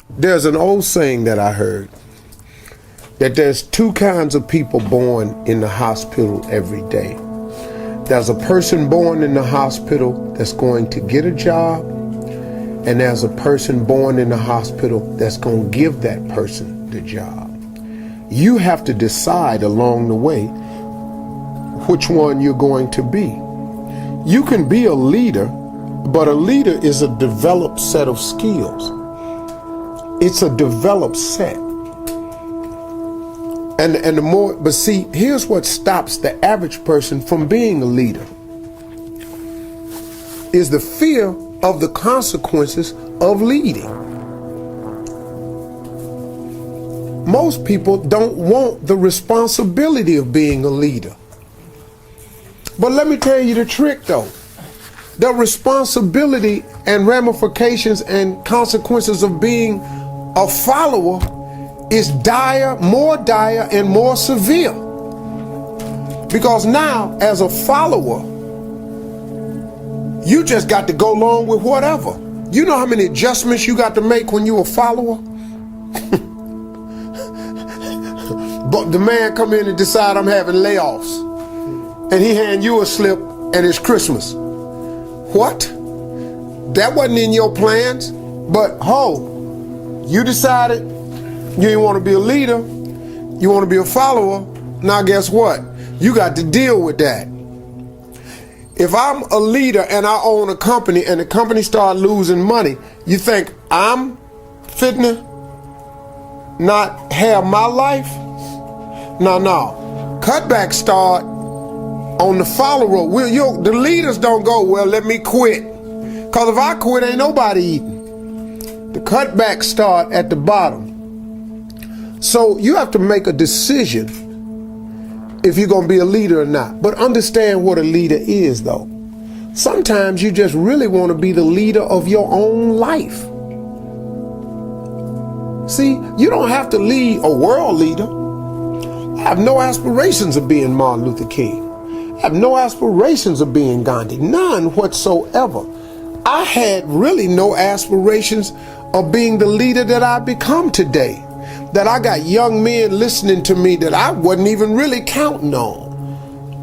There's an old saying that I heard that there's two kinds of people born in the hospital every day. There's a person born in the hospital that's going to get a job, and there's a person born in the hospital that's going to give that person the job. You have to decide along the way which one you're going to be. You can be a leader, but a leader is a developed set of skills. It's a developed set. And the more, but see, here's what stops the average person from being a leader is the fear of the consequences of leading. Most people don't want the responsibility of being a leader. But let me tell you the trick though. The responsibility and ramifications and consequences of being a follower is more dire and more severe. Because now, as a follower, you just got to go along with whatever. You know how many adjustments you got to make when you're a follower? But the man come in and decide I'm having layoffs, and he hand you a slip and it's Christmas. What? That wasn't in your plans, but you decided you didn't want to be a leader, you want to be a follower. Now guess what? You got to deal with that. If I'm a leader and I own a company and the company start losing money, you think I'm fitting to not have my life? No. Cutbacks start on the follower. The leaders don't go, well, let me quit. Because if I quit, ain't nobody eating. The cutbacks start at the bottom. So you have to make a decision if you're going to be a leader or not. But understand what a leader is, though. Sometimes you just really want to be the leader of your own life. See, you don't have to lead a world leader. I have no aspirations of being Martin Luther King. I have no aspirations of being Gandhi. None whatsoever. I had really no aspirations of being the leader that I've become today. That I got young men listening to me that I wasn't even really counting on.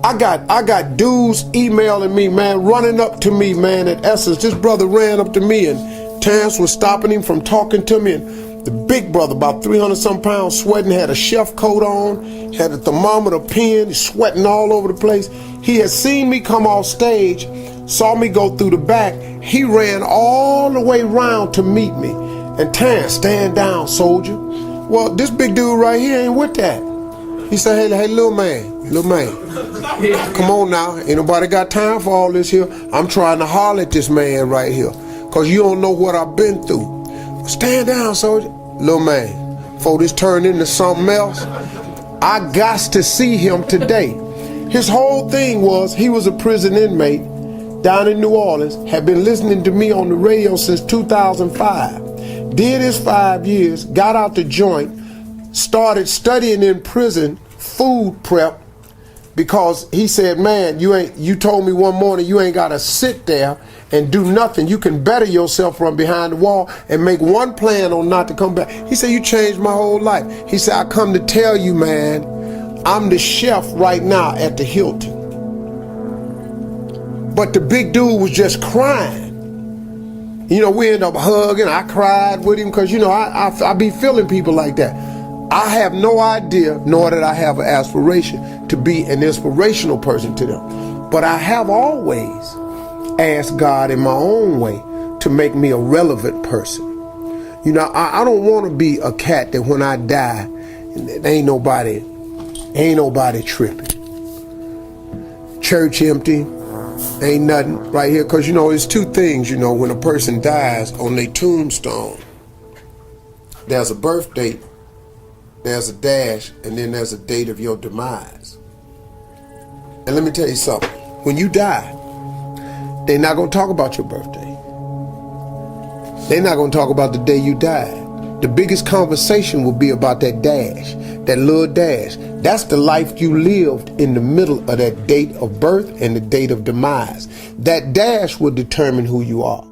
I got dudes emailing me, man, running up to me, man, at Essence. This brother ran up to me and Terrence was stopping him from talking to me, and the big brother, about 300 some pounds, sweating, had a chef coat on, had a thermometer pen, sweating all over the place. He had seen me come off stage, saw me go through the back. He ran all the way around to meet me. And Terrence, stand down, soldier. Well, this big dude right here ain't with that. He said, hey, little man, come on now. Ain't nobody got time for all this here. I'm trying to holler at this man right here, because you don't know what I've been through. Stand down, soldier. Little man, before this turned into something else, I got to see him today. His whole thing was he was a prison inmate down in New Orleans, had been listening to me on the radio since 2005. Did his 5 years, got out the joint, started studying in prison food prep, because he said, man, you told me one morning you ain't got to sit there and do nothing. You can better yourself from behind the wall and make one plan on not to come back. He said, you changed my whole life. He said, I come to tell you, man, I'm the chef right now at the Hilton. But the big dude was just crying. You know, we end up hugging. I cried with him because, you know, I be feeling people like that. I have no idea, nor did I have an aspiration to be an inspirational person to them. But I have always asked God in my own way to make me a relevant person. You know, I don't want to be a cat that when I die, ain't nobody tripping. Church empty. Ain't nothing right here, because, you know, it's two things, you know, when a person dies on their tombstone, there's a birth date, there's a dash, and then there's a date of your demise. And let me tell you something. When you die, they're not going to talk about your birthday. They're not going to talk about the day you died. The biggest conversation will be about that dash, that little dash. That's the life you lived in the middle of that date of birth and the date of demise. That dash will determine who you are.